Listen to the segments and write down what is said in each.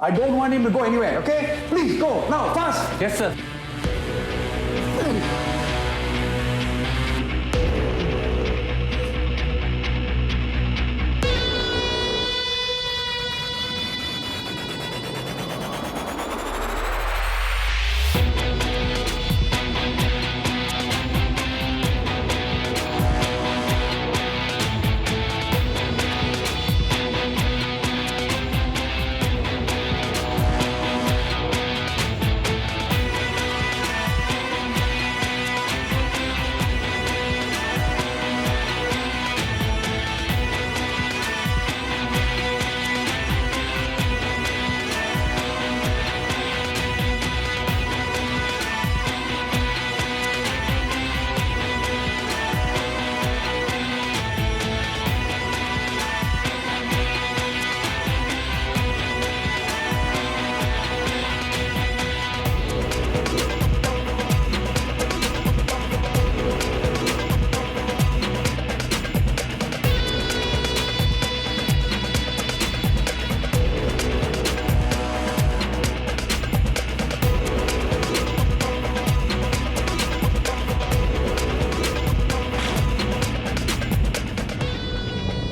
I don't want him to go anywhere, okay? Please go now, fast. Yes, sir.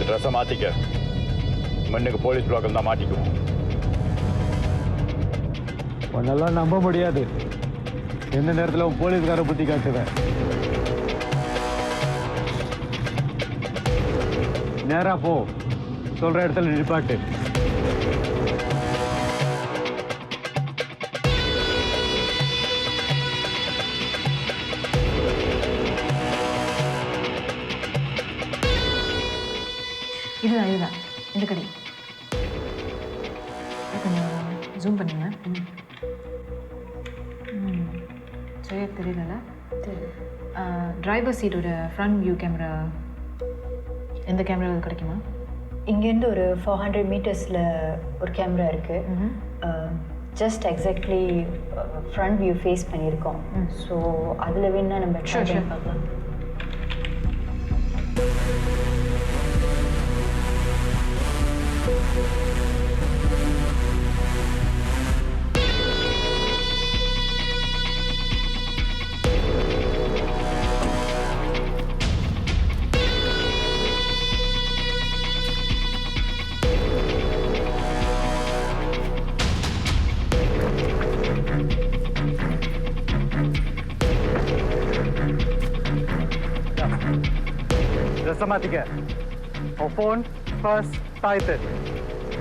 ட்ரெஸ்ஸை மாற்றிக்க. மண்ணுக்கு police பிளாக்கில் தான் மாட்டிக்குவோம். உன்னெல்லாம் நம்ப முடியாது. எந்த நேரத்தில் போலீஸ்கார புத்தி காட்டுவேன். நேரா போ, சொல்ற இடத்துல நிப்பாட்டு. இதுதான் இந்த கடை. கொஞ்சம் ஜூம் பண்ணுங்க. சரியா தெரியல. டிரைவர் சீட்டோட ஃப்ரண்ட் வியூ கேமரா எந்த கேமரா கிடைக்குமா? இங்கேருந்து ஒரு 400 மீட்டர்ஸில் ஒரு கேமரா இருக்குது. Just exactly front view face பண்ணியிருக்கோம். ஸோ அதில் வேணால் நம்ம ட்ரை பண்ணி பார்க்கலாம். ட்ரெஸ்ஸை மாற்றிக்க. உன் ஃபோன், பர்ஸ், தாய்த்து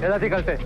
எல்லாத்தையும் கழட்டு.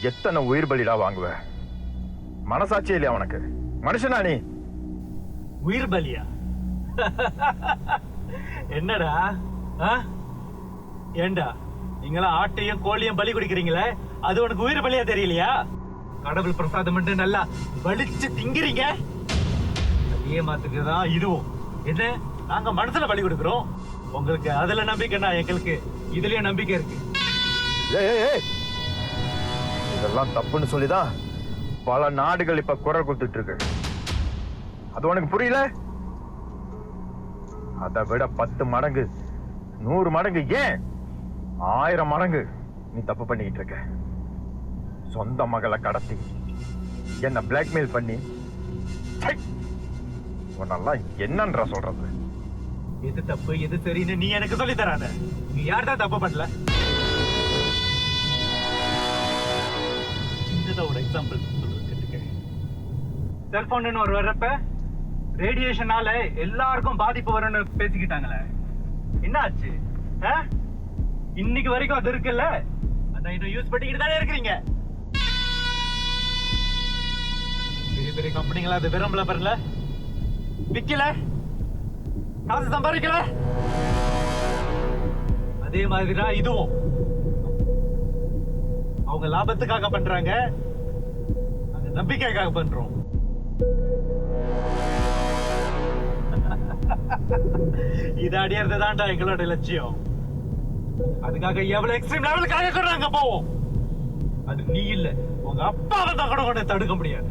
எத்தனை உயிர் பலிடா வாங்குவ? மனசாட்சி இல்லையா உனக்கு? மனுஷனா நீ? உயிர் பலியா? என்னடா ஏண்டா நீங்களாம் ஆட்டையும் கோழியும் பலி குடிக்கிறீங்களே, அது உனக்கு உயிர் பலியா தெரியலையா? கடவுள் பிரசாதம் மட்டும் நல்லா வலிச்சு திங்கிறீங்க. அதே மாத்துக்குதான் இதுவும். என்ன நாங்க மனசுல பலி கொடுக்கிறோம், உங்களுக்கு அதுல நம்பிக்கைன்னா எங்களுக்கு இதுலயும் நம்பிக்கை இருக்கு. ஏய், ஏய், ஏய். இதெல்லாம் தப்புன்னு சொல்லிதான் பல நாடுகள் இப்ப குரல் கொடுத்துட்டு இருக்கு. அது உனக்கு புரியல? அதை விட 10 மடங்கு 100 மடங்கு ஏன் 1000 மடங்கு நீ தப்பு பண்ணிக்கிட்டு இருக்க. சொந்த மகளை கடத்தி என்ன பிளாக்மெயில் பண்ணி உன்னெல்லாம் என்னன்றா சொல்றது? எது தப்பு எது சரின்னு நீ எனக்கு சொல்லி தராத. நீ யார் தான் தப்பு பண்ணல? சின்னதா ஒரு எக்ஸாம்பிள் சொல்றதுக்கு, செல்போன் ஒரு வர்றப்ப ரேடியேஷனால எல்லாருக்கும் பாதிப்பு வரும்னு பேசிக்கிட்டாங்களே, என்ன ஆச்சு? இன்னைக்கு வரைக்கும் அது இருக்குல்ல, அதான் இன்னும் யூஸ் பண்ணிக்கிட்டு தானே இருக்கிறீங்க. பெரிய பெரிய கம்பெனிங்களா அது விரும்பல, வரல, விக்கல, காசு சம்பாதிக்கல. அதே மாதிரிதான் இதுவும். அவங்க லாபத்துக்காக பண்றாங்க, அந்த நம்பிக்கைக்காக பண்றோம். இது அடியறதுதான்டா எங்களோட லட்சியம். அதுக்காக எவ்வளவு எக்ஸ்ட்ரீம் லெவலுக்காக கூட நாங்க போவோம். அது நீ இல்ல, உங்க அப்பாவை தான் கூட கொண்டு தடுக்க முடியாது.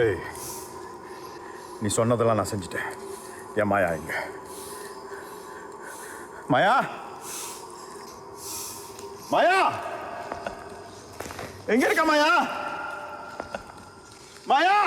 ஏய், நீ சொன்னதெல்லாம் நான் செஞ்சுட்டேன். என் மாயா இங்க. மாயா, மாயா, எங்க இருக்க மாயா? மாயா,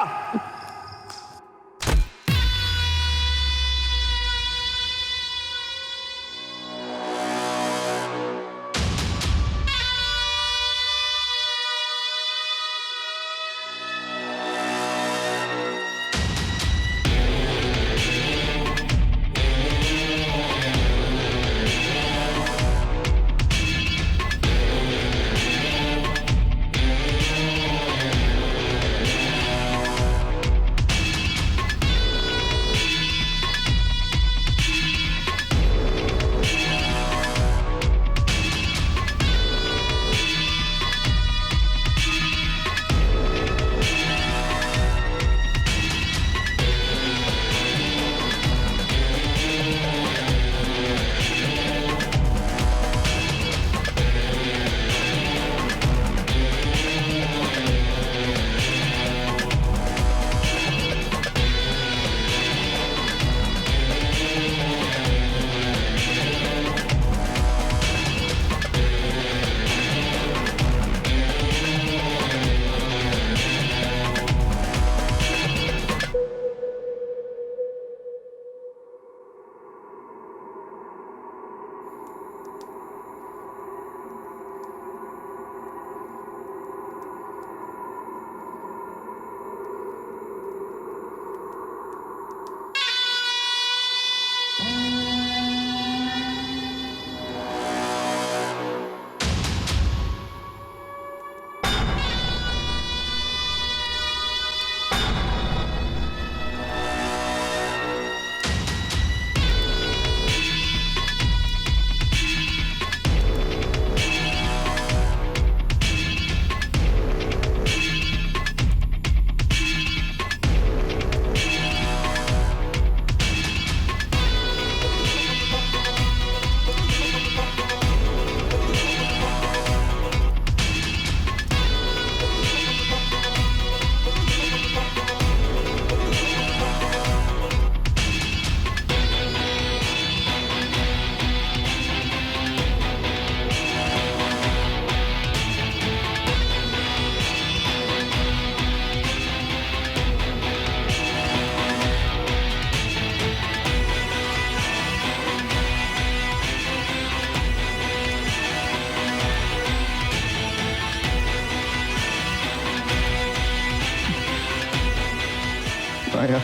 மாயா,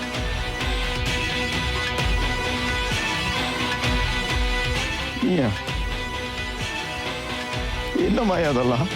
நீயா? என்ன மாயா அதெல்லாம்?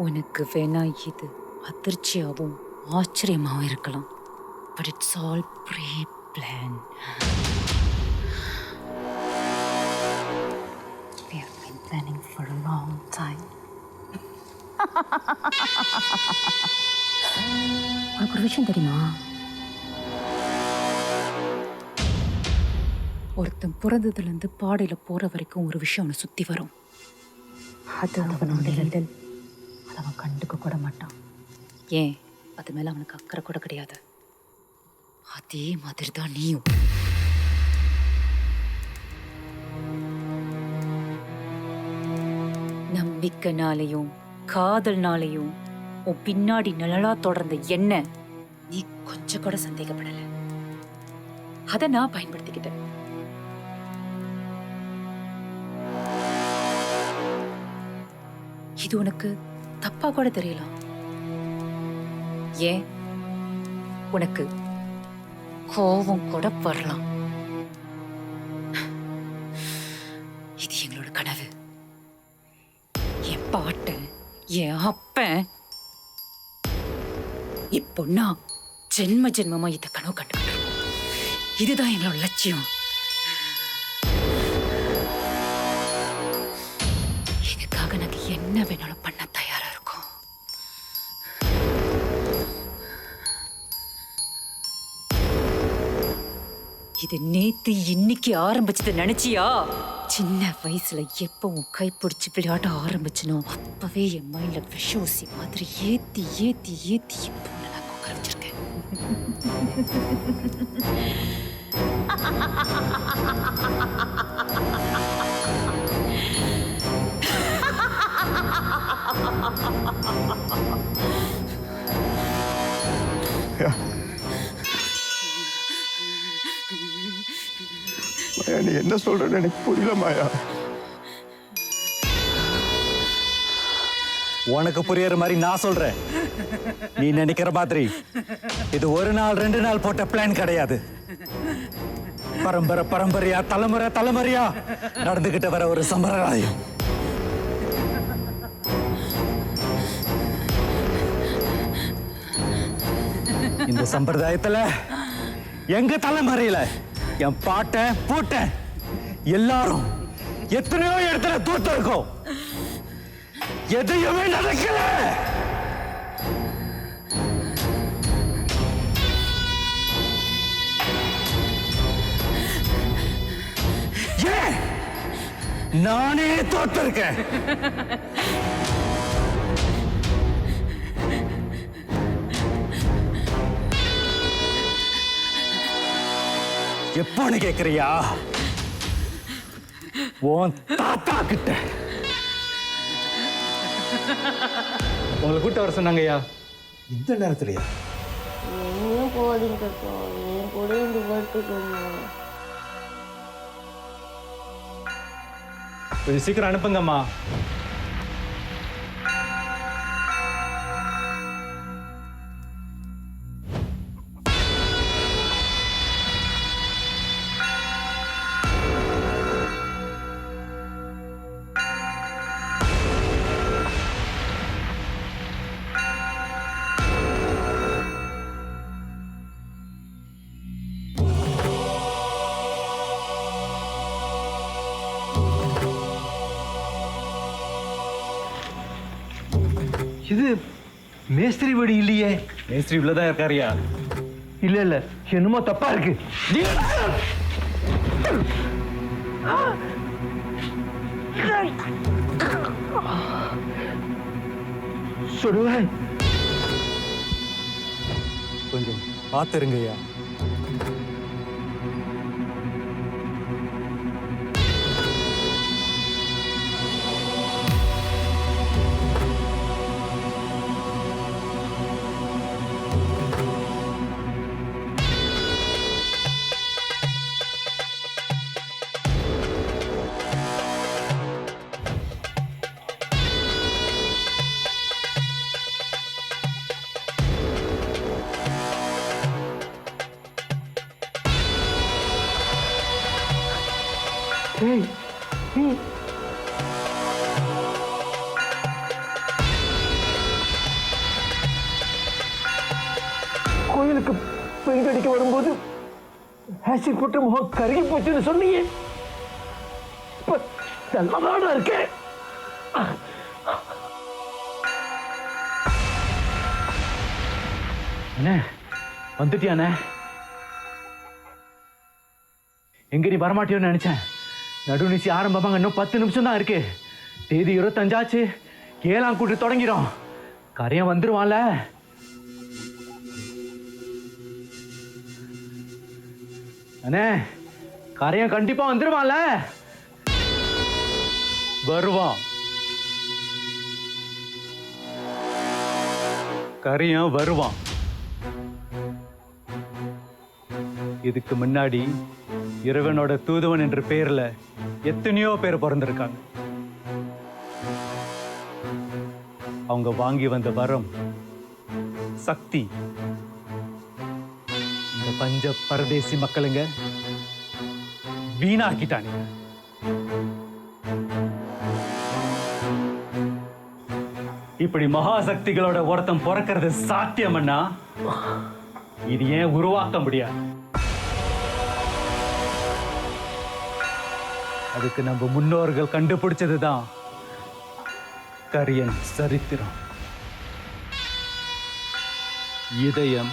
உனக்கு வேணா இது அதிர்ச்சியாகவும் ஆச்சரியமாகவும் இருக்கலாம். But it's all pre plan. We have been planning for a long time. உனக்கு ஒரு விஷயம் தெரியுமா? ஒருத்தன் பிறந்ததுலேருந்து பாடையில போற வரைக்கும் ஒரு விஷயம் அவனை சுத்தி வரும். அது அவனோட இடல். அதை அவன் கண்டுக்க கூட மாட்டான். ஏன்? அது மேல அவனுக்கு அக்கறை கூட கிடையாது. அதே மாதிரி தான் நீயும். நம்பிக்கைனாலையும் காதல்னாலையும் உன் பின்னாடி நிழலா தொடர்ந்த என்ன நீ கொஞ்சம் கூட சந்தேகப்படல. அதை நான் பயன்படுத்திக்கிட்டேன். இது உனக்கு தப்பா கூட தெரியலாம். ஏன்? உனக்கு கோபம் கூட வரலாம். இது எங்களோட கனவு. என் பாட்டன், என் அப்பன், இப்போ நான் ஜென்ம ஜென்மமா இத கனவு கண்டுகிட்டு இருக்கோம். இதுதான் எங்களோட லட்சியம். இதுக்காக நாங்க என்ன வேணாலும் பண்ண தயாரா இருக்கோம். இது நேத்து இன்னைக்கு ஆரம்பிச்சது நினைச்சியா? சின்ன வயசுல எப்போ உன் கைப்பிடிச்சு விளையாட ஆரம்பிச்சனோ அப்பவே என் மைண்ட்ல விஷூசி மாதிரி ஏத்தி ஏத்தி ஏத்தி இப்போ நான் உட்கார வச்சிருக்கேன். நீ என்ன சொல்றன்னு எனக்கு புரியல மாயா. உனக்கு புரியற மாதிரி நான் சொல்றேன். நீ நினைக்கிற மாதிரி இது ஒரு நாள் 2 நாள் போட்ட பிளான் கிடையாது. பரம்பரை பரம்பரையா தலைமுறை தலைமுறையா நடந்துகிட்டு வர ஒரு சம்பிரதாயம். இந்த சம்பிரதாயத்துல எங்க தலைமுறையில என் பாட்டன் பூட்டன் எல்லாரும் எத்தனையோ இடத்துல தோத்து இருக்கோம். எதையுமே நடக்கல. ஏன் நானே தோத்திருக்கேன். எப்போன்னு கேக்குறியா? உன் தாத்தா கிட்ட. உங்களை கூட்ட வர சொன்னாங்க ஐயா. இந்த நேரத்துலயா? நீயும் போறீங்க என் கூட இருந்து பார்த்துக்கோங்க. கொஞ்சம் சீக்கிரம் அனுப்புங்கம்மா. இது மேஸ்திரி வீடு இல்லையே. மேஸ்திரி உள்ளதான் இருக்காரியா? இல்ல இல்ல, என்னமோ தப்பா இருக்கு. சொல்லுவேன். கொஞ்சம் பார்த்துருங்கய்யா. கோயிலுக்கு பெயிண்ட் அடிக்க வரும்போது ஆசிட் போட்டு முகம் கருகி போச்சுன்னு சொன்னீங்க. இப்ப நல்லதான இருக்கேன். அண்ணே வந்துட்டியாண்ணே? எங்க நீ வரமாட்டியோன்னு நினைச்சேன். நடுநிசி ஆரம்பமாங்க. இன்னும் 10 நிமிஷம் தான் இருக்கு. தேதி 25 ஆச்சு. 7ஆம் கூட்டு தொடங்கிடும். கரையன் வந்துருவான்ல. அண்ணே கரையன் கண்டிப்பா வந்துருவான்ல. வருவான். கரையன் வருவான். இதுக்கு முன்னாடி இறைவனோட தூதுவன் என்ற பெயர்ல எத்தனையோ பேர் பிறந்திருக்காங்க. அவங்க வாங்கி வந்த வரம் சக்தி இந்த பஞ்ச பரதேசி மக்களுங்க வீணாக்கிட்டானுங்க. இப்படி மகாசக்திகளோட ஒருத்தம் பிறக்கிறது சாத்தியம்னா இது ஏன் உருவாக்க முடியாது? அதுக்கு நம்ம முன்னோர்கள் கண்டுபிடிச்சதுதான் கரியன் சரித்திரம். இதயம்,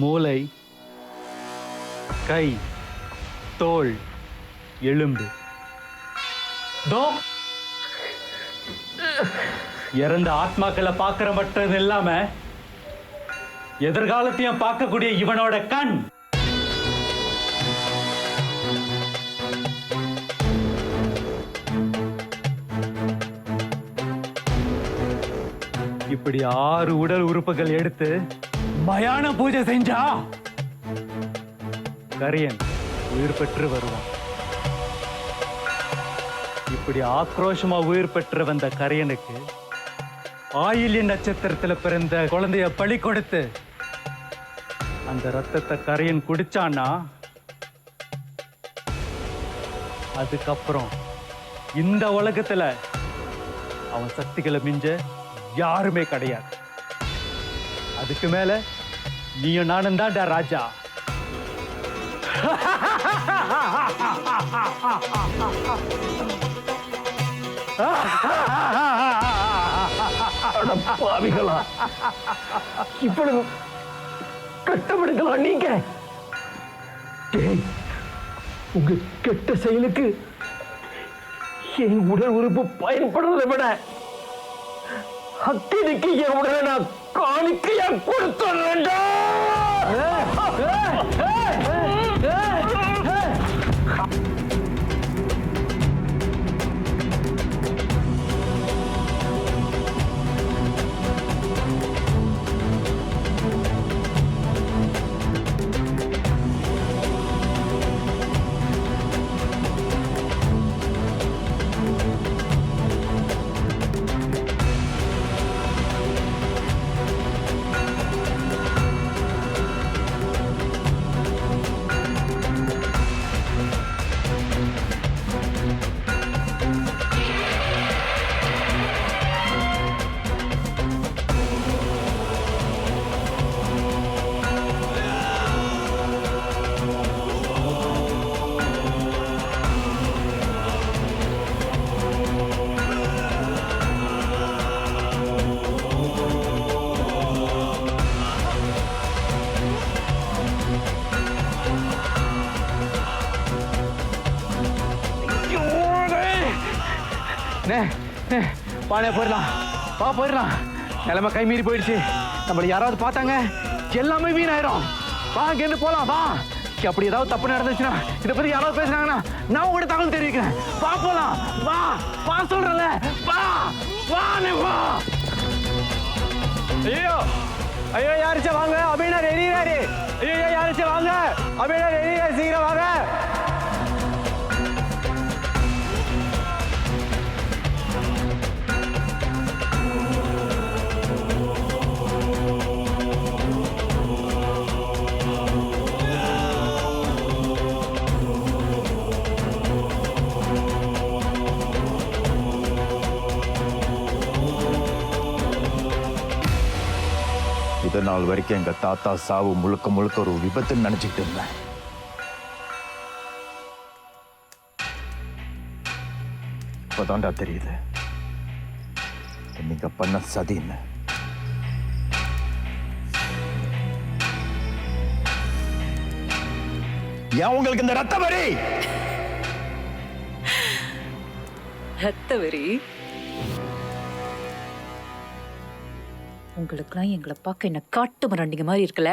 மூளை, கை, தோல், எலும்பு. தோ இறந்த ஆத்மாக்களை பார்க்கிற மட்டும் இல்லாம எதிர்காலத்தையும் பார்க்கக்கூடிய இவனோட கண். இப்படி 6 உடல் உறுப்புகள் எடுத்து மயான பூஜை செஞ்சா கரியன் உயிர் பெற்று வருவான். இப்படி ஆக்ரோஷமா உயிர் பெற்று வந்த கரியனுக்கு ஆயில்ய நட்சத்திரத்துல பிறந்த குழந்தைய பலி கொடுத்து அந்த ரத்தத்தை கரியன் குடிச்சான்னா அதுக்கப்புறம் இந்த உலகத்துல அவன் சக்திகளை மிஞ்ச யாருமே கிடையாது. அதுக்கு மேல நீயும் நானும் தான்டா ராஜா. பாவிகளா, இப்பொழுது கட்டமெடுக்கலாம் நீங்க. டேய், உங்க கெட்ட செயலுக்கு என் உடல் உறுப்பு பயன்படுறதை விட அக்கினிக்கு என் உடலை நான் காணிக்கையா கொடுத்துறேன்டா. பானே போயிடலாம், வா போயிடலாம். நிலைமை கை மீறி போயிடுச்சு. நம்மள யாராவது பார்த்தாங்க எல்லாமே வீணாயிரும். வா இங்கேருந்து போலாம், வா. அப்படி ஏதாவது தப்பு நடந்துச்சுன்னா இதை பத்தி யாராவது பேசுனாங்கன்னா நான் உங்கள்கிட்ட தகவல் தெரிவிக்கிறேன். வா போலாம், வா வா சொல்றல, வா வா வா. ஐயோ ஐயோ, யாருச்சா வாங்க, அபினா ரெடியாரு. ஐயோ யாருச்சா வாங்க, அபினா ரெடியாரு, சீக்கிரம் வாங்க. இது நாள் வரைக்கும் எங்க தாத்தா சாவு முழுக்க முழுக்க ஒரு விபத்துன்னு நினைச்சிட்டு இருந்தேன். இப்பதான்டா தெரியுது நீங்க பண்ண சதின்னு. ஏன் உங்களுக்கு இந்த ரத்த வரி? ரத்த வெறி? உங்களுக்குலாம் எங்களை பார்க்க என்ன காட்டு மரண்டிங்க மாதிரி இருக்குல்ல?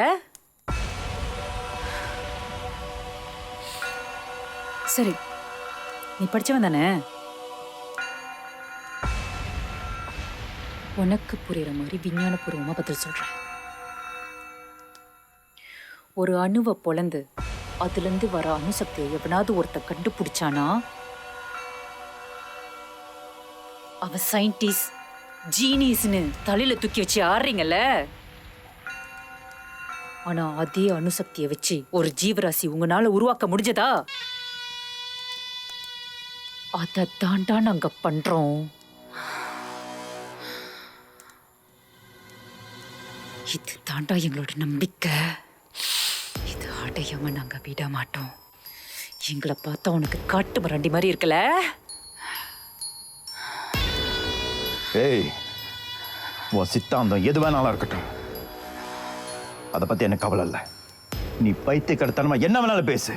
சரி, நீ படிச்சவன் தானே? உனக்கு புரியுற மாதிரி விஞ்ஞானபூர்வமா பதில் சொல்றேன். ஒரு அணுவை பொளந்து அதுல இருந்து வர அணுசக்தியை எவனாவது ஒருத்த கண்டுபிடிச்சானா அவ சயின்டிஸ்ட் ஜீனியஸ்னு தலையில தூக்கி வச்சு ஆடுறீங்கல்ல. ஆனா அதே அணுசக்தியை வச்சு ஒரு ஜீவராசி உங்களால உருவாக்க முடிஞ்சதா? அதை தாண்டா நாங்க பண்றோம். இது தாண்டா எங்களோட நம்பிக்கை. இது அடையாம நாங்க விட மாட்டோம். எங்களை பார்த்தா உனக்கு காட்டு மரண்டி மாதிரி இருக்குல்ல? ஏய், உன் சித்தாந்தம் எது வேணாலும் இருக்கட்டும், அதை பத்தி எனக்கு கவலை இல்லை. நீ பைத்தியக்காரத்தனமா என்ன வேணாலும் பேசு.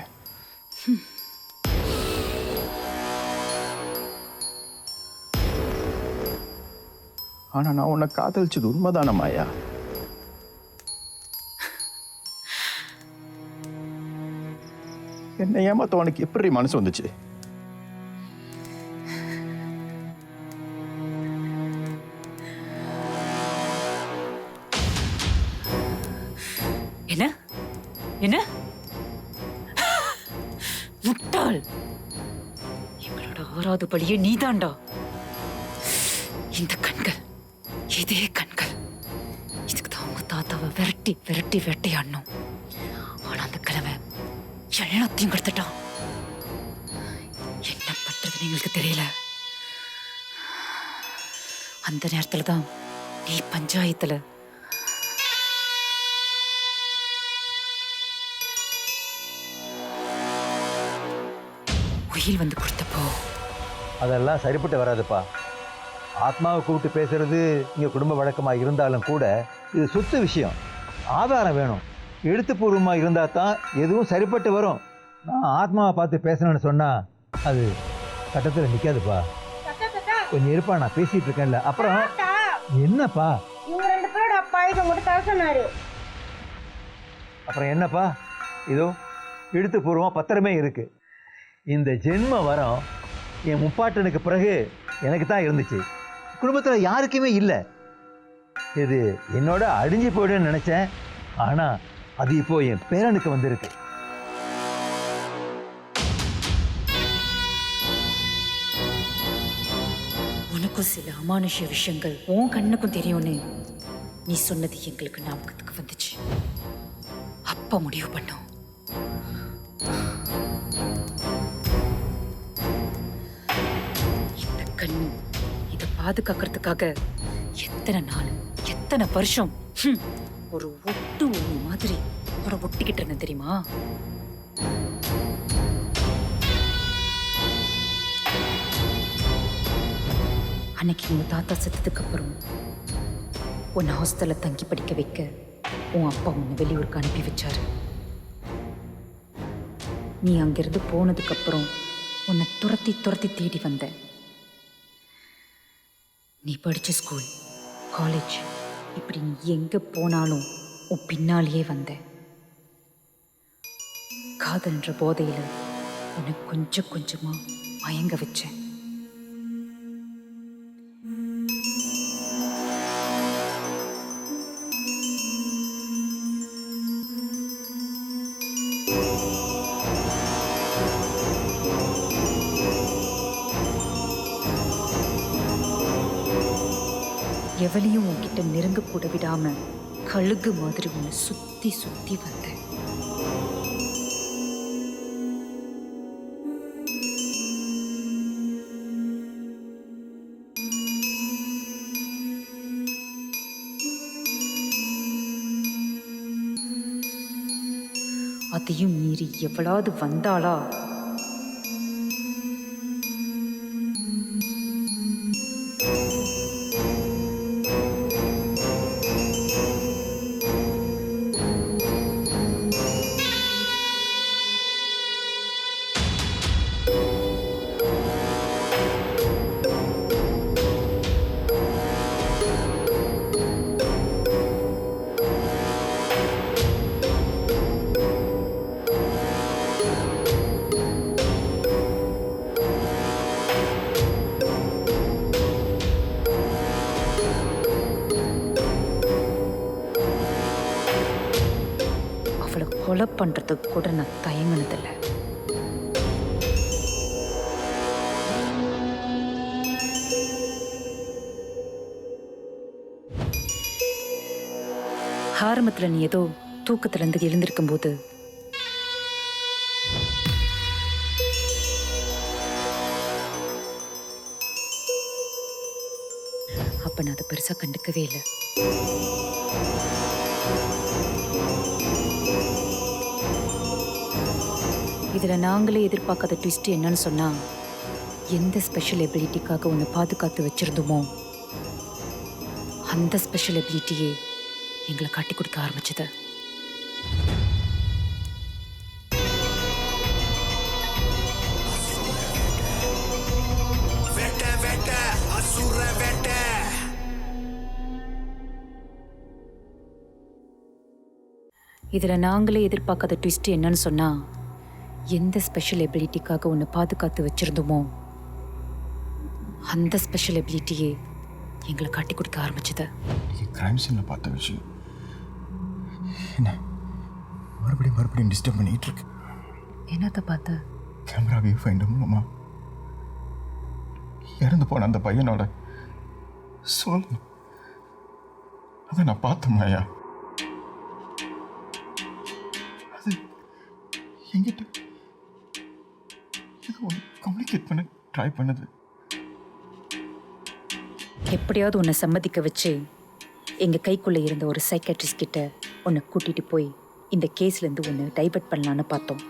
ஆனா நான் உன்னை காதலிச்சது உண்மைதான மாயா? என்ன ஏமாத்த உனக்கு எப்படி மனசு வந்துச்சு? என்ன என்ன முட்டாள்! எங்களோட ஆறாவது பலியே நீதாண்டா. இந்த கண்கள், இதே கண்கள், இதுக்கு தான் உங்க தாத்தாவை விரட்டி விரட்டி வேட்டையாடணும். ஆனா அந்த கிழமை எல்லாத்தையும் கொடுத்துட்டான். என்ன பண்றதுன்னு எங்களுக்கு தெரியல. அந்த நேரத்துல தான் நீ பஞ்சாயத்துல உயில் வந்து கொடுத்தப்போ அதெல்லாம் சரிப்பட்டு வராதுப்பா. ஆத்மாவை கூப்பிட்டு பேசுறது இங்கே குடும்ப வழக்கமாக இருந்தாலும் கூட இது சொத்து விஷயம். ஆதாரம் வேணும். எழுத்துப்பூர்வமாக இருந்தால் தான் எதுவும் சரிப்பட்டு வரும். நான் ஆத்மாவை பார்த்து பேசணும்னு சொன்னால் அது கட்டத்தில் நிற்காதுப்பா. கொஞ்சம் இருப்பா, நான் பேசிகிட்டு இருக்கேன்ல. அப்புறம் என்னப்பா? இவங்க 2 பேரோட அப்பா இதை மட்டும் தர சொன்னாரு. அப்புறம் என்னப்பா? இதோ எழுத்துப்பூர்வமாக பத்திரமே இருக்கு. இந்த ஜென்ம வரம் என் முப்பாட்டனுக்கு பிறகு எனக்கு தான் இருந்துச்சு. குடும்பத்தில் யாருக்குமே இல்லை. இது என்னோட அழிஞ்சு போயிடுன்னு நினச்சேன். ஆனால் அது இப்போ என் பேரனுக்கு வந்திருக்கு. உனக்கும் சில அமானுஷ விஷயங்கள் உன் கண்ணுக்கும் தெரியும்னு நீ சொன்னது எங்களுக்கு ஞாபகத்துக்கு வந்துச்சு. அப்ப முடிவு பண்ணோம், இந்த கண்ணு இதை பாதுகாக்கிறதுக்காக எத்தனை நாள் எத்தனை வருஷம் ஒரு ஒட்டு ஒண்ணு மாதிரி அவரை ஒட்டிக்கிட்டு இருந்தேன் தெரியுமா? அன்னைக்கு உங்க தாத்தா செத்ததுக்கு அப்புறம் உன்னை ஹாஸ்டல்ல தங்கி படிக்க வைக்க உன் அப்பா உன்னை வெளியூருக்கு அனுப்பி வச்சாரு. நீ அங்கிருந்து போனதுக்கு அப்புறம் உன்னை துரத்தி துரத்தி தேடி வந்த. நீ படிச்ச ஸ்கூல், காலேஜ், இப்படி நீ எங்க போனாலும் உன் பின்னாலேயே வந்த. காதல்ன்ற போதையில உன்னை கொஞ்சம் கொஞ்சமா மயங்க வச்சேன். எவளையும் உன்கிட்ட நெருங்க கூட விடாம கழுகு மாதிரி உன்னை சுத்தி சுத்தி வந்த. அதையும் மீறி எவ்வளவு வந்தாளா? அவளை கொலை பண்றதுக்கு கூட நான் தயங்கினதில்லை. ஆரம்பத்துல நீ ஏதோ தூக்கத்துல இருந்து எழுந்திருக்கும் போது அப்ப நான் அதை பெருசா கண்டுக்கவே இல்லை. இதுல நாங்களே எதிர்பார்க்காத ட்விஸ்ட் என்னன்னு சொன்னா, எந்த ஸ்பெஷல் எபிலிட்டிக்காக உன்னை பாதுகாத்து வச்சிருந்தோமோ அந்த ஸ்பெஷல் எபிலிட்டியே எங்களை காட்டி கொடுக்க ஆரம்பிச்சது. இதுல நாங்களே எதிர்பார்க்காத ட்விஸ்ட் என்னன்னு சொன்னா, எந்த ஸ்பெஷல் எபிலிட்டிக்காக உன்னை பாதுகாத்து வச்சிருந்தோமோ அந்த ஸ்பெஷல் எபிலிட்டியே எங்களை காட்டி கொடுக்க ஆரம்பிச்சது. கிரைம் சீன்ல பார்த்த விஷயம் என்ன மறுபடியும் டிஸ்டர்ப் பண்ணிட்டு இருக்கு. என்னத்தை பார்த்த? கேமரா வியூ ஃபைண்டர் மூலமா இறந்து போன அந்த பையனோட சோல் அதை நான் பார்த்தேன் மாயா. அது என்கிட்ட கம்யூனிகேட் பண்ண ட்ரை பண்ணுது. எப்படியாவது உன்னை சம்மதிக்க வச்சு எங்க கைக்குள்ள இருந்த ஒரு சைக்காட்ரிஸ்ட் கிட்ட உன்னை கூட்டிட்டு போய் இந்த கேஸ்ல இருந்து உன்னை டைவர்ட் பண்ணலான்னு பார்த்தோம்.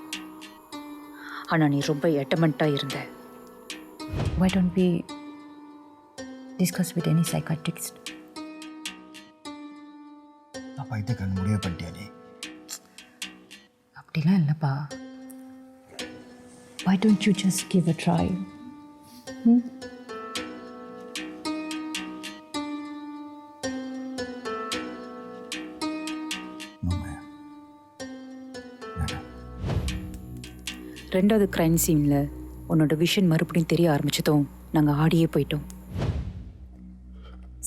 ஆனால் நீ ரொம்ப எட்டமெண்ட்டாக இருந்த. Why don't we discuss with any psychiatrist? அப்பா இதை கண் முடிவு பண்ணிட்டியா நீ? அப்படிலாம் இல்லைப்பா. Why don't you just give a try? ரெண்டாவது கிரைம் சீனில் உன்னோட விஷன் மறுபடியும் தெரிய ஆரம்பிச்சதும் நாங்கள் ஆடியே போயிட்டோம்.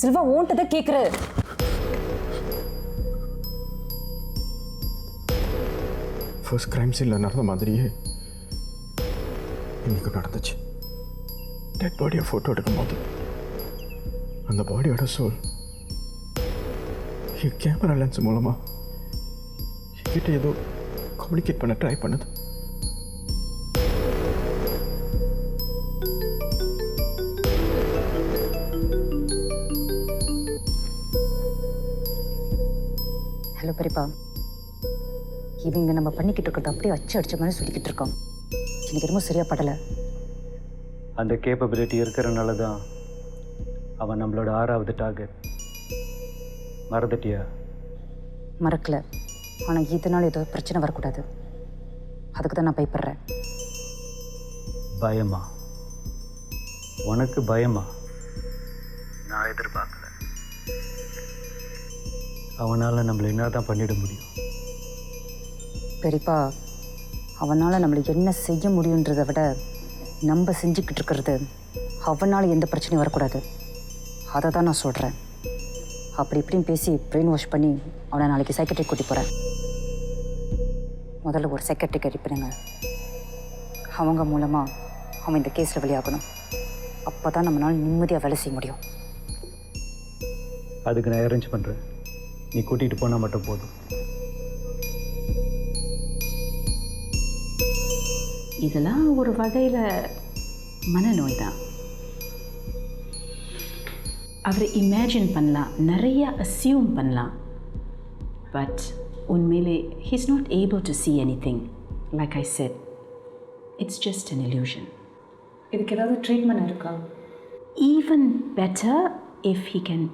சில்வா ஓன்ட்டு கேட்குற. ஃபர்ஸ்ட் கிரைம் சீனில் நடந்த மாதிரியே இன்னைக்கு நடந்துச்சு. டெட் பாடியை ஃபோட்டோ எடுக்கும்போது அந்த பாடியோட சோல் என் கேமரா லென்ஸ் மூலமாக என்கிட்ட ஏதோ கம்யூனிகேட் பண்ண ட்ரை பண்ணுது. ஹலோ பெரியப்பா, இவங்க நம்ம பண்ணிக்கிட்டு இருக்கிறது அப்படியே அடிச்ச மாதிரி சொல்லிக்கிட்டு இருக்கோம். எனக்கு ரொம்ப சரியா படலை. அந்த கேப்பபிலிட்டி இருக்கிறனால தான் அவன் நம்மளோட 6வது டார்கெட். மறந்துட்டியா? மறக்கல, ஆனால் இதனால ஏதோ பிரச்சனை வரக்கூடாது. அதுக்கு தான் நான் பயப்படுறேன். பயமா? உனக்கு பயமா? நான் எதிர்பார்க்கல. அவனால் நம்மளை என்ன தான் பண்ணிட முடியும்? பெரியப்பா, அவனால் நம்மளை என்ன செய்ய முடியுன்றதை விட நம்ம செஞ்சுக்கிட்டு இருக்கிறது அவனால் எந்த பிரச்சனையும் வரக்கூடாது. அதை தான் நான் சொல்கிறேன். அப்படி இப்படின்னு பேசி பிரெயின் வாஷ் பண்ணி அவனை நாளைக்கு சைக்கட்ரிக் கூட்டி போகிறேன். முதல்ல ஒரு செக்ரட்டரிக்கு அனுப்பிடுங்க. அவங்க மூலமாக அவன் இந்த கேஸில் வெளியாகணும். அப்போ தான் நம்மளால் நிம்மதியாக வேலை செய்ய முடியும். அதுக்கு நான் அரேஞ்ச் பண்ணுறேன். நீ கூட்டிகிட்டு போனால் மட்டும் போதும். இதெல்லாம் ஒரு வகையில் மனநோய் தான். அவரை இமேஜின் பண்ணலாம், நிறைய அசியூம் பண்ணலாம். பட் உண்மையிலே he is not able to see anything. Like I said, it's just an illusion. இதுக்கு ஏதாவது ட்ரீட்மெண்ட் இருக்கா? Even better if he can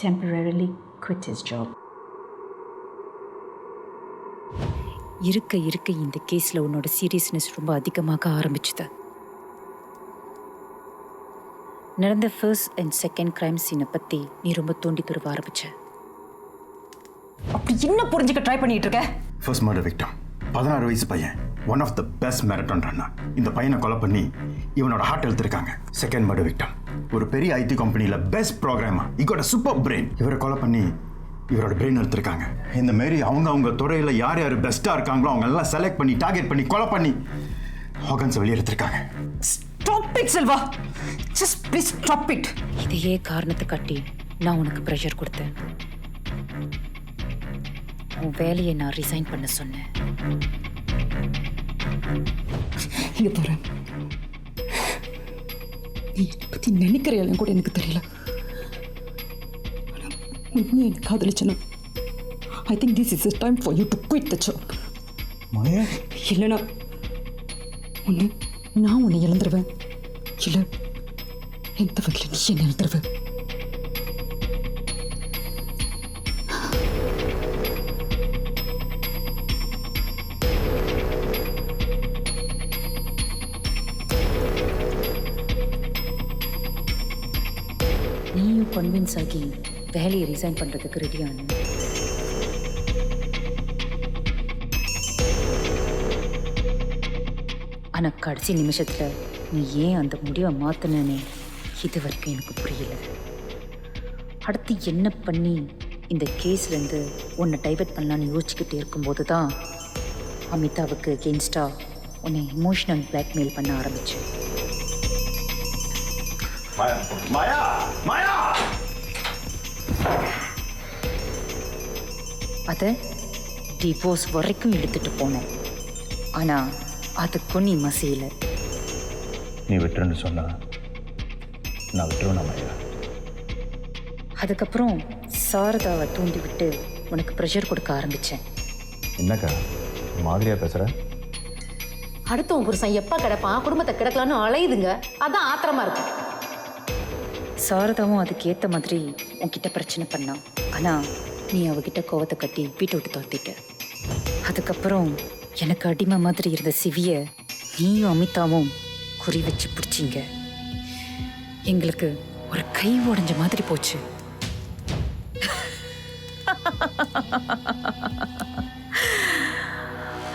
temporarily quit his job. இருக்க இருக்க இந்த கேஸில் உன்னோட சீரியஸ்னஸ் ரொம்ப அதிகமாக ஆரம்பிச்சுது. நடந்த ஃபர்ஸ்ட் அண்ட் செகண்ட் கிரைம் சீனை பற்றி நீ ரொம்ப தோண்டி துருவ ஆரம்பிச்ச. அப்படி என்ன புரிஞ்சுக்க ட்ரை பண்ணிட்டு இருக்க? ஃபர்ஸ்ட் மர்டர் விக்டம் 16 வயசு பையன், one of the best marathon runner. இந்த பையனை கொலை பண்ணி இவனோட ஹார்ட் எடுத்திருக்காங்க. செகண்ட் மர்டர் விக்டம் ஒரு பெரிய ஐடி கம்பெனியில் பெஸ்ட் ப்ரோக்ராமர், இவரோட சூப்பர் பிரெயின். இவரை கொலை பண்ணி இவரோட பிரெயின் எடுத்திருக்காங்க. இந்த மாரி அவங்க துறையில் யார் யார் பெஸ்ட்டாக இருக்காங்களோ அவங்க எல்லாம் செலக்ட் பண்ணி டார்கெட் பண்ணி கொலை பண்ணி ஆர்கன்ஸை வெளியே எடுத்திருக்காங்க. Stop it, Silva. Just please stop it. இதையே காரணத்தை காட்டி நான் உனக்கு ப்ரெஷர் கொடுத்தேன். உன் வேலையை நான் ரிசைன் பண்ண சொன்னேன். இங்க போறேன். நீ என்னை பத்தி நினைக்கிறையாலும் கூட எனக்கு தெரியல. நீ என்னை காதலிச்சனா I think this is time for you to quit the job. Maya, இல்லைனா ஒன்று நான் உன்னை இழந்துருவேன், இல்லை எந்த வகையில் நீ என்னை இழந்துருவேன். நீயும் கன்வின்ஸ் ஆகி வேலையை ரிசைன் பண்ணுறதுக்கு ரெடியான. ஆனால் கடைசி நிமிஷத்தில் நீ ஏன் அந்த முடிவை மாற்றினே இது வரைக்கும் எனக்கு புரியல. அடுத்து என்ன பண்ணி இந்த கேஸ்லேருந்து உன்னை டைவர்ட் பண்ணலான்னு யோசிச்சுக்கிட்டே இருக்கும்போது தான் அமிதாவுக்கு அகெயின்ஸ்டாக உன்னை இமோஷனல் பிளாக்மெயில் பண்ண ஆரம்பிச்சு. மாயா, மாயா! அதை டிவோர்ஸ் வரைக்கும் எடுத்துட்டு போனேன். ஆனால் அதுக்கும் நீ மசியல. நீ விட்டுருன்னு சொன்னா நான் விட்டுருவேன் மாயா. அதுக்கப்புறம் சாரதாவை தூண்டி விட்டு உனக்கு ப்ரெஷர் கொடுக்க ஆரம்பித்தேன். என்னக்கா மாதிரியா பேசுற? அடுத்தவன் புருஷன் எப்போ கிடப்பான் குடும்பத்தை கிடக்கலான்னு அலையுதுங்க. அதான் ஆத்திரமா இருக்கு. சாரதாவும் அதுக்கேற்ற மாதிரி உன்கிட்ட பிரச்சனை பண்ணான். ஆனால் நீ அவகிட்ட கோவத்தை கட்டி வீட்டை விட்டு துரத்திட்ட. அதுக்கப்புறம் எனக்கு அடிமை மாதிரி இருந்த சிவிய நீயும் அமிதாவும் குறி வச்சு பிடிச்சிங்க. எங்களுக்கு ஒரு கை உடைஞ்ச மாதிரி போச்சு.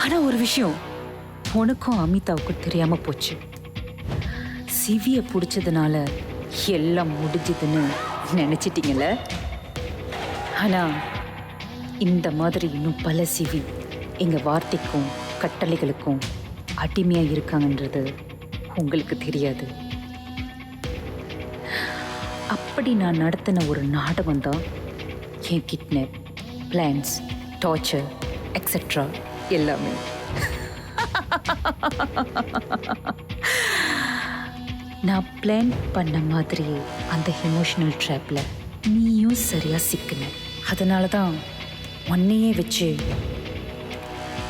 ஆனா ஒரு விஷயம் உனக்கும் அமிதாவுக்கும் தெரியாம போச்சு. சிவிய பிடிச்சதுனால எல்லாம் முடிஞ்சதுன்னு நினைச்சிட்டீங்கல்ல. ஆனா இந்த மாதிரி இன்னும் பல சிவி எங்க வார்த்தைக்கும் கட்டளைகளுக்கும் அடிமையா இருக்காங்கன்றது உங்களுக்கு தெரியாது. அப்படி நான் நடத்தின ஒரு நாடகம் தான் என் கிட்னாப், பிளான்ஸ், டார்ச்சர் எக்ஸெட்ரா எல்லாமே. நான் பிளான் பண்ண மாதிரி அந்த எமோஷனல் ட்ராப்ல நீயும் சரியா சிக்கின. அதனால தான் உன்னையே வச்சு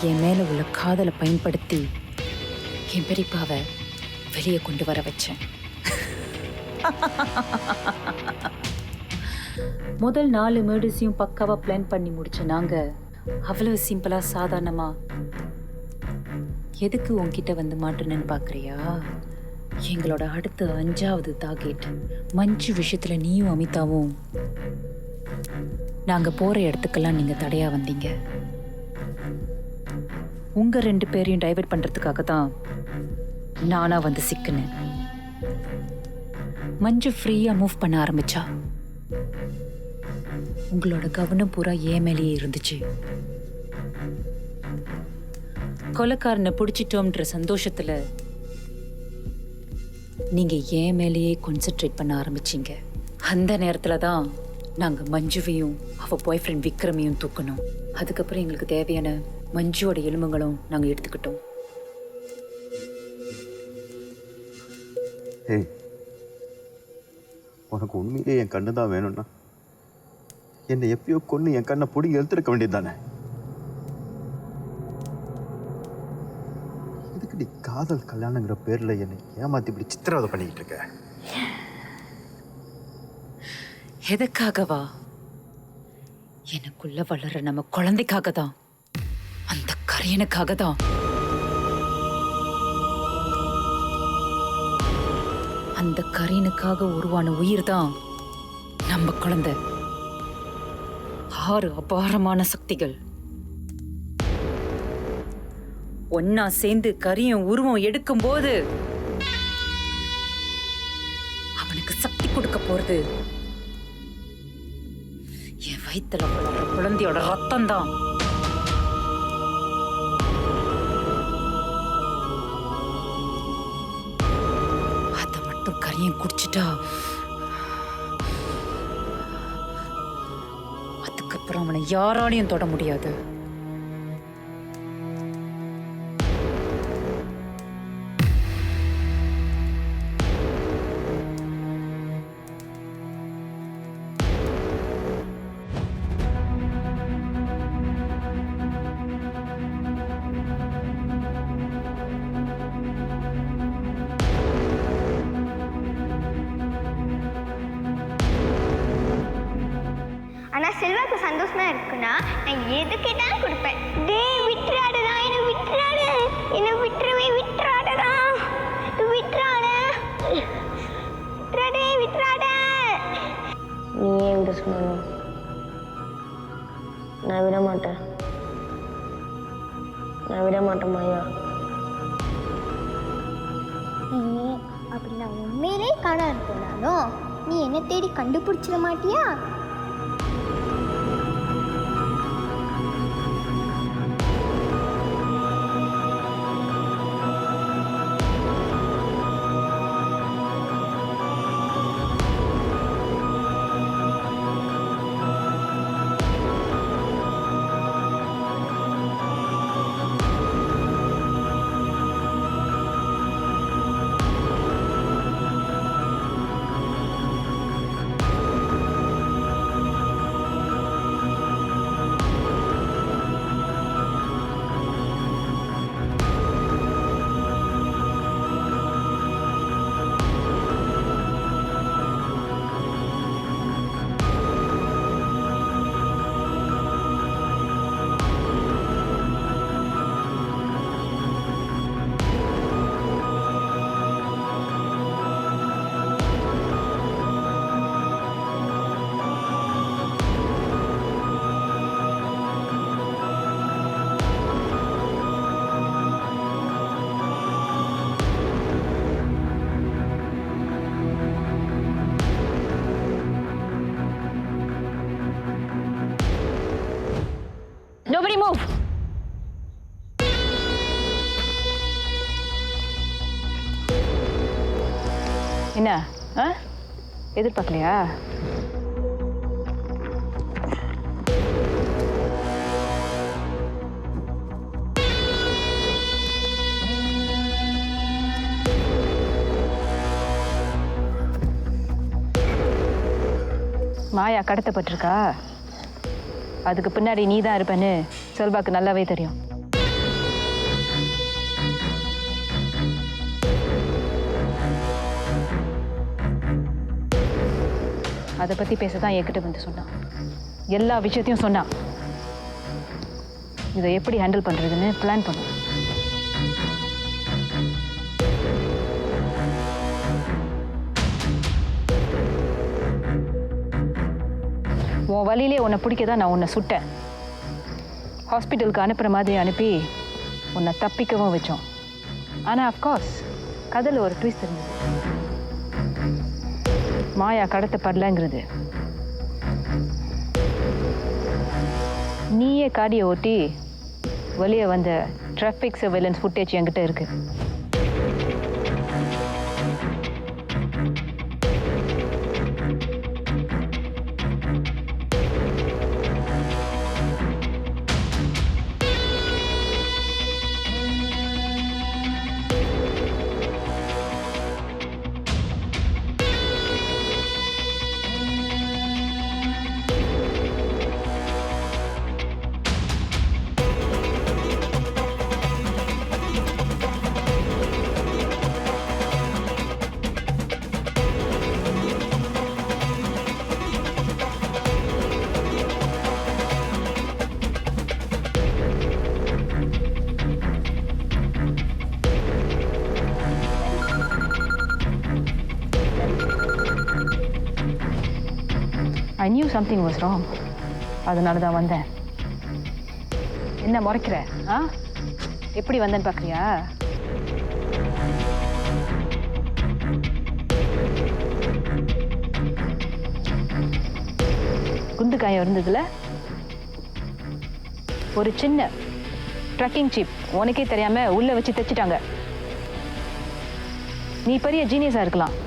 என் மேல உள்ள காதலை பயன்படுத்தி என் பெரியப்பாவை வெளியே கொண்டு வர வச்சேன். முதல் 4 மர்டர்ஸையும் பக்காவா பிளான் பண்ணி முடிச்ச நாங்க அவ்வளவு சிம்பிளா சாதாரணமா எதுக்கு உன்கிட்ட வந்து மாட்டேன்னு பாக்குறியா? எங்களோட அடுத்த 5வது டார்கெட் மஞ்சு விஷயத்துல நீயும் அமிதாவும் நாங்க போற இடத்துக்கெல்லாம் நீங்க தடையா வந்தீங்க. உங்க 2 பேரையும் டைவர்ட் பண்றதுக்காக தான் நானா வந்து சிக்கினேன். மஞ்சு ஃப்ரீயா மூவ் பண்ண ஆரம்பிச்சா உங்களோட கவனம் பூரா ஏன் மேலேயே இருந்துச்சு. கொலைக்காரனை பிடிச்சிட்டோம்ன்ற சந்தோஷத்துல நீங்க ஏன் மேலேயே கான்சென்ட்ரேட் பண்ண ஆரம்பிச்சீங்க. அந்த நேரத்துல தான் நாங்க மஞ்சுவையும் அவ பாய் ஃப்ரெண்ட் விக்ரமையும் தூக்கணும். அதுக்கப்புறம் எங்களுக்கு தேவையான மஞ்சுவோட எலும்புகளும் நாங்க எடுத்துக்கிட்டோம். ஏய், உனக்கு உண்மையிலே என் கண்ணு தான் வேணும்னா என்னை எப்பயோ கொண்டு என் கண்ணை பிடி எடுத்துருக்க வேண்டியது தானே. இதுக்கு நீ காதல் கல்யாணங்கிற பேர்ல என்னை ஏமாத்தி இப்படி சித்திரவதை பண்ணிக்கிட்டு இருக்க. எதுக்காகவா? எனக்குள்ள வளர நம்ம குழந்தைக்காக தான், அந்த கரியனுக்காக தான். அந்த கரியனுக்காக உருவான உயிர் தான் நம்ம குழந்தை. 6 அபாரமான சக்திகள் ஒன்னா சேர்ந்து கரியின் உருவம் எடுக்கும் போது அவனுக்கு சக்தி கொடுக்க போறது என் வயித்துல வளர்ற குழந்தையோட ரத்தம் தான். அத மட்டும் கரியும் குடிச்சிட்டா அதுக்கப்புறம் அவனை யாராலையும் தொட முடியாது. ஆனால் செல்வாக்கு சந்தோஷமா இருக்குன்னா நான் எது கேட்டாலும் கொடுப்பேன். டேய் விட்டுறாடுதான், என்னை விட்டுறாடு, என்னை விட்டுறவே விட்டுறாடுதான், விட்டுறாட விட்டுறாடே விட்டுறாட. நீயே விட சொல்லணும், நான் விட மாட்டேன், நான் விட மாட்டேன் மாயா. அப்படி நான் உண்மையிலே காணாது போனாலும் நீ என்ன தேடி கண்டுபிடிச்சிட மாட்டியா? Everybody move. என்ன எதிர்பார்க்கலையா? மாயா கடத்தப்பட்டிருக்கா. அதுக்கு பின்னாடி நீ தான் இருப்பேன்னு செல்வாக்கு நல்லாவே தெரியும். அதை பற்றி பேச தான் என்கிட்ட வந்து சொன்னான். எல்லா விஷயத்தையும் சொன்னான். இதை எப்படி ஹேண்டில் பண்ணுறதுன்னு பிளான் பண்ணும். உன் வழியிலே உன்னை பிடிக்க தான் நான் உன்னை சுட்டேன். ஹாஸ்பிட்டலுக்கு அனுப்புகிற மாதிரி அனுப்பி உன்னை தப்பிக்கவும் வச்சோம். ஆனால் அஃப்கோர்ஸ் கதையில் ஒரு ட்விஸ்ட் இருந்தது. மாயா கடத்தப்படலங்கிறது நீயே காடியை ஓட்டி வெளியே வந்த டிராஃபிக் சர்வேலன்ஸ் ஃபுட்டேஜ் என்கிட்ட இருக்கு. I knew something was wrong. அதனால தான் வந்தேன். என்ன முறைக்கிற? எப்படி வந்தேன்னு பார்க்குறியா? குண்டு காயம் இருந்ததுல ஒரு சின்ன ட்ரக்கிங் சிப் உனக்கே தெரியாம உள்ள வச்சு தைச்சிட்டாங்க. நீ பெரிய ஜீனியஸா இருக்கலாம்,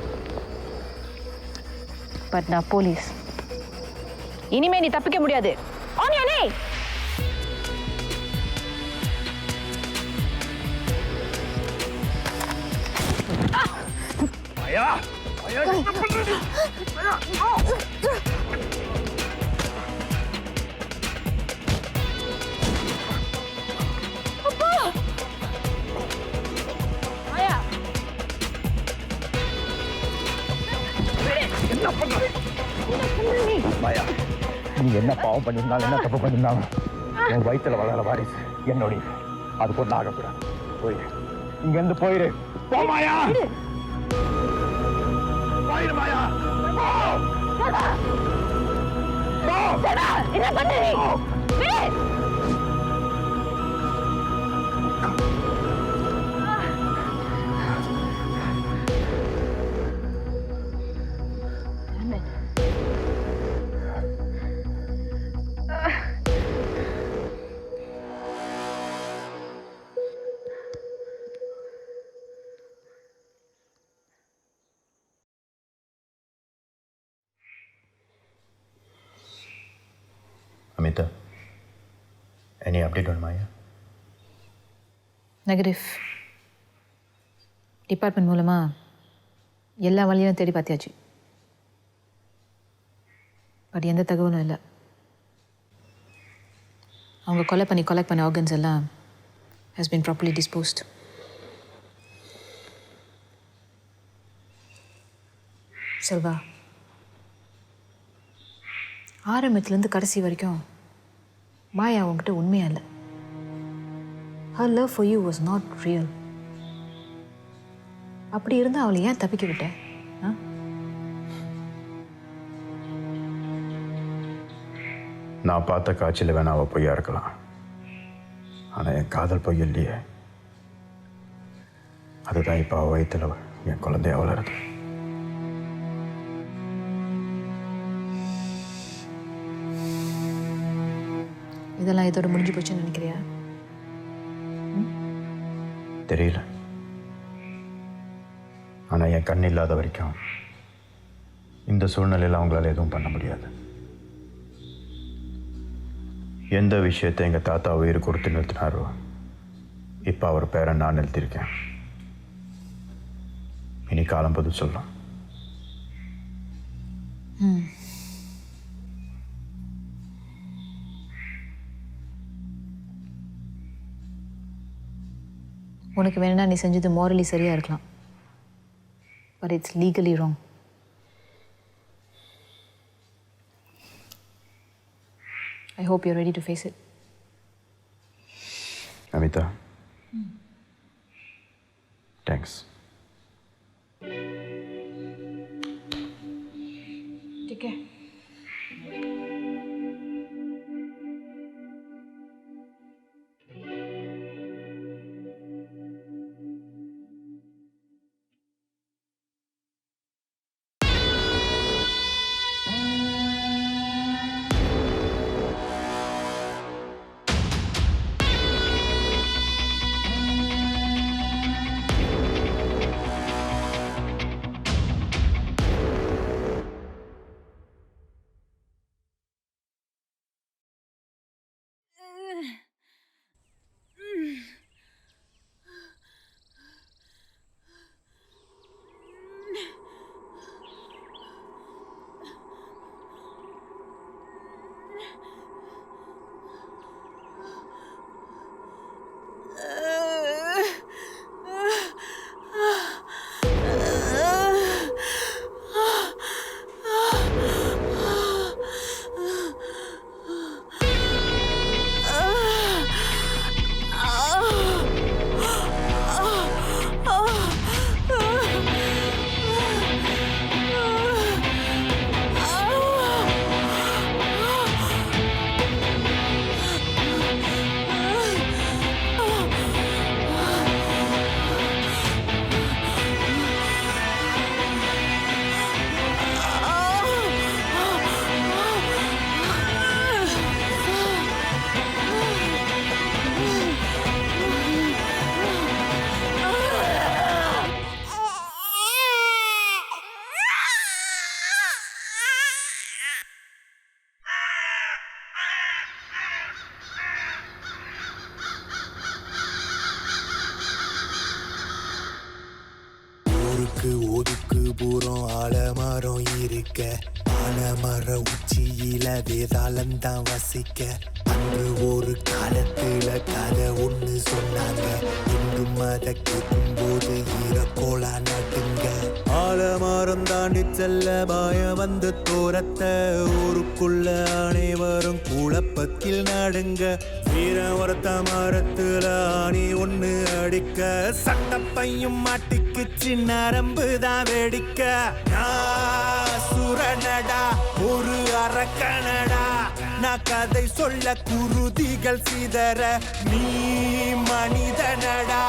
பட் நான் போலீஸ். இனிமே நீ தப்பிக்க முடியாது. On your way. மாயா மாயா என்ன பண்ற? மாயா அப்பா மாயா என்ன பண்ற? மாயா, நீ என்ன பாவம் பண்ணியிருந்தாலும் என்ன தப்பு பண்ணியிருந்தாலும் உன் வயிற்றுல வளர வாரிசு என்னுடைய, அது கொண்டு ஆகக்கூடாது. போயிரு, இங்கிருந்து போயிரு. போ மாயா, போயிரு மாயா. என்ன பண்ணு? Amita, any update on Maya? Negative. Department மூலமாக எல்லா வழியும் தேடி பார்த்தியாச்சு, பட் எந்த தகவலும் இல்லை. அவங்க கொலை பண்ணி கலெக்ட் பண்ண ஆர்கன்ஸ் எல்லாம் has been properly disposed. Selva, ஆரம்பத்துலேருந்து கடைசி வரைக்கும் மாயா உங்ககிட்ட உண்மையா இல்லை. her love for you was not real. அப்படி இருந்தால் அவளை ஏன் தப்பிக்க விட்ட? நான் பார்த்த காட்சியில் வேணா அவள் பொய்யா இருக்கலாம், ஆனால் என் காதல் பொய் இல்லையே. அதுதான் இப்போ அவள் வயிற்றுல என் குழந்தைய வளருது. இதெல்லாம் இதோட முடிஞ்சு போச்சுன்னு நினைக்கிறியா? தெரியல. ஆனால் என் கண் இல்லாத வரைக்கும் இந்த சூழ்நிலையில் அவங்களால எதுவும் பண்ண முடியாது. எந்த விஷயத்தை எங்கள் தாத்தா உயிர் கொடுத்து நிறுத்தினாரோ இப்போ அவர் பேரை நான் நிறுத்தியிருக்கேன். இனி காலம் பதில் சொல்லலாம். உனக்கு வேணா நீ செஞ்சது மாரலி சரியாக இருக்கலாம், but it's legally wrong. I hope you're ready to face it. Amita. Thanks. Take care. ஒதுக்கு பூரம் ஆலமரம் இருக்க, ஆலமர உச்சியில வேதாளந்தான் வசிக்க. அன்று ஒரு காலத்துல கதை ஒண்ணு சொன்னாங்க, இன்றும் அதை கேட்கும்போது ஈரக்கோளா நடுங்க. ஆலமரம் தாண்டி செல்ல பயம் வந்து தோரத்த, ஊருக்குள்ள அனைவரும் குழப்பத்தில் நடுங்க. வீரம் ஒருத்த மரத்துல ஆணி ஒண்ணு அடிக்க, சட்டப்பையும் மாட்டிக்குச்சு நரம்பு தான் வெடிக்க. சுரனடா ஒரு அரக்கனடா, நான் கதை சொல்ல குருதிகள் சிதற, நீ மனிதனடா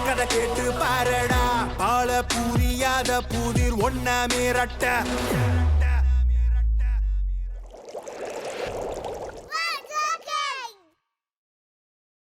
கதை கேட்டு பாரடா. பால புரியாத புதிர் ஒன்ன மிரட்ட.